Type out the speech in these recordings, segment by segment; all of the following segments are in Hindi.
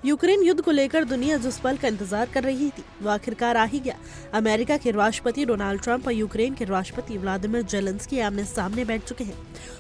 यूक्रेन युद्ध को लेकर दुनिया जिस पल का इंतजार कर रही थी वो आखिरकार आ ही गया। अमेरिका के राष्ट्रपति डोनाल्ड ट्रंप और यूक्रेन के राष्ट्रपति व्लादिमीर जेलेंस्की आमने सामने बैठ चुके हैं।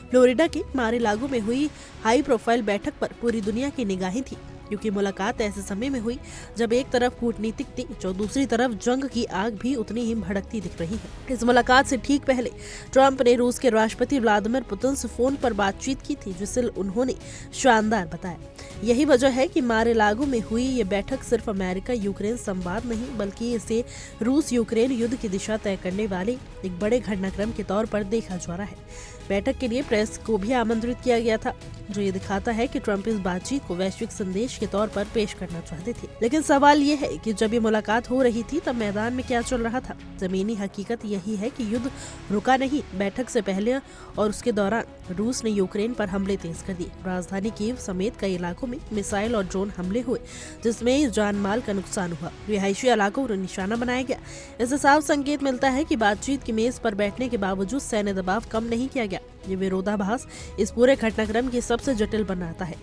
फ्लोरिडा के मार-ए-लागो में हुई हाई प्रोफाइल बैठक पर पूरी दुनिया की निगाहें थी, क्योंकि मुलाकात ऐसे समय में हुई जब एक तरफ कूटनीतिक तेज और दूसरी तरफ जंग की आग भी उतनी ही भड़कती दिख रही है। इस मुलाकात से ठीक पहले ट्रंप ने रूस के राष्ट्रपति व्लादिमीर पुतिन से फोन पर बातचीत की थी, जिसे उन्होंने शानदार बताया। यही वजह है कि मार-ए-लागो में हुई ये बैठक सिर्फ अमेरिका यूक्रेन संवाद नहीं, बल्कि इसे रूस यूक्रेन युद्ध की दिशा तय करने वाले एक बड़े घटनाक्रम के तौर पर देखा जा रहा है। बैठक के लिए प्रेस को भी आमंत्रित किया गया था, जो ये दिखाता है कि ट्रंप इस बातचीत को वैश्विक संदेश के तौर पर पेश करना चाहते थे। लेकिन सवाल ये है कि जब ये मुलाकात हो रही थी तब मैदान में क्या चल रहा था। जमीनी हकीकत यही है कि युद्ध रुका नहीं। बैठक से पहले और उसके दौरान रूस ने यूक्रेन पर हमले तेज कर दिए। राजधानी कीव समेत कई इलाकों में मिसाइल और ड्रोन हमले हुए, जिसमें जान माल का नुकसान हुआ। रिहायशी इलाकों को निशाना बनाया गया। इससे साफ संकेत मिलता है कि बातचीत की मेज पर बैठने के बावजूद सैन्य दबाव कम नहीं किया गया। ये विरोधाभास इस पूरे घटनाक्रम की सबसे जटिल बनाता है।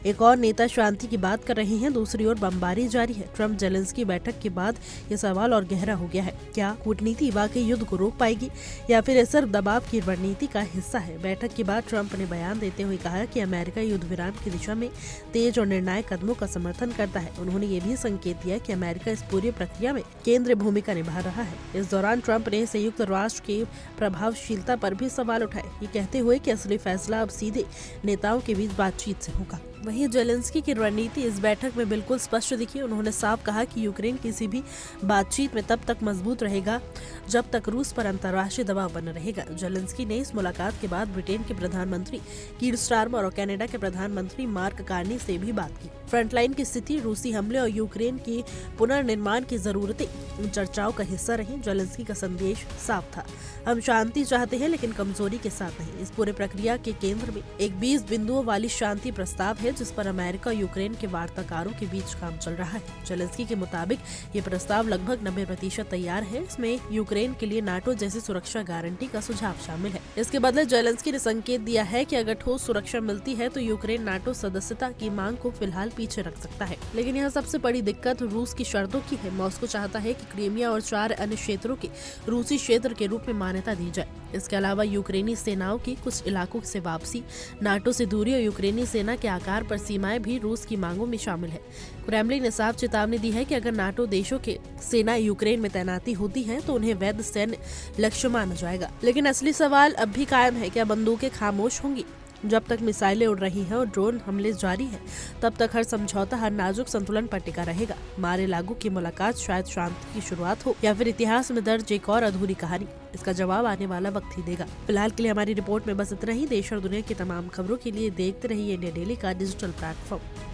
एक और नेता शांति की बात कर रहे हैं, दूसरी ओर बमबारी जारी है। ट्रंप जेलेंस्की बैठक के बाद ये सवाल और गहरा हो गया है। क्या कूटनीति वाकई युद्ध को रोक पाएगी या फिर सिर्फ दबाव की रणनीति का हिस्सा है? बैठक के बाद ट्रंप ने बयान देते हुए कहा कि अमेरिका युद्ध विराम की दिशा में तेज और निर्णायक कदमों का समर्थन करता है। उन्होंने ये भी संकेत दिया कि अमेरिका इस पूरी प्रक्रिया में केंद्रीय भूमिका निभा रहा है। इस दौरान ट्रंप ने संयुक्त राष्ट्र की प्रभावशीलता पर भी सवाल उठाए, ये कहते हुए कि असली फैसला अब सीधे नेताओं के बीच बातचीत से होगा। वहीं जेलेंस्की की रणनीति इस बैठक में बिल्कुल स्पष्ट दिखी। उन्होंने साफ कहा कि यूक्रेन किसी भी बातचीत में तब तक मजबूत रहेगा जब तक रूस पर अंतर्राष्ट्रीय दबाव बना रहेगा। जेलेंस्की ने इस मुलाकात के बाद ब्रिटेन के प्रधानमंत्री कीर स्टारमर और कनाडा के प्रधानमंत्री मार्क कार्नी से भी बात की। फ्रंटलाइन की स्थिति, रूसी हमले और यूक्रेन की पुनर्निर्माण की जरूरतें इन चर्चाओं का हिस्सा रही। जेलेंस्की का संदेश साफ था, हम शांति चाहते हैं लेकिन कमजोरी के साथ नहीं। इस पूरे प्रक्रिया के केंद्र में एक 20 बिंदुओं वाली शांति प्रस्ताव है, जिस पर अमेरिका और यूक्रेन के वार्ताकारों के बीच काम चल रहा है। जेलेंस्की के मुताबिक ये प्रस्ताव लगभग 90% तैयार है। इसमें यूक्रेन के लिए नाटो जैसी सुरक्षा गारंटी का सुझाव शामिल है। इसके बदले जेलेंस्की ने संकेत दिया है कि अगर ठोस सुरक्षा मिलती है तो यूक्रेन नाटो सदस्यता की मांग को फिलहाल पीछे रख सकता है। लेकिन यहाँ सबसे बड़ी दिक्कत रूस की शर्तों की है। मॉस्को चाहता है कि क्रीमिया और 4 अन्य क्षेत्रों के रूसी क्षेत्र के रूप में मान्यता दी जाए। इसके अलावा यूक्रेनी सेनाओं की कुछ इलाकों से वापसी, नाटो से दूरी और यूक्रेनी सेना के आकार पर सीमाएं भी रूस की मांगों में शामिल है। क्रेमलिन ने साफ चेतावनी दी है कि अगर नाटो देशों के सेना यूक्रेन में तैनाती होती है तो उन्हें वैध सैन्य लक्ष्य माना जाएगा। लेकिन असली सवाल अब भी कायम है, क्या बंदूकें खामोश होंगी? जब तक मिसाइलें उड़ रही हैं और ड्रोन हमले जारी हैं, तब तक हर समझौता, हर नाजुक संतुलन पर टिका रहेगा। मार-ए-लागो की मुलाकात शायद शांति की शुरुआत हो या फिर इतिहास में दर्ज एक और अधूरी कहानी। इसका जवाब आने वाला वक्त ही देगा। फिलहाल के लिए हमारी रिपोर्ट में बस इतना ही। देश और दुनिया की तमाम खबरों के लिए देखते रहिए इंडिया डेली का डिजिटल प्लेटफॉर्म।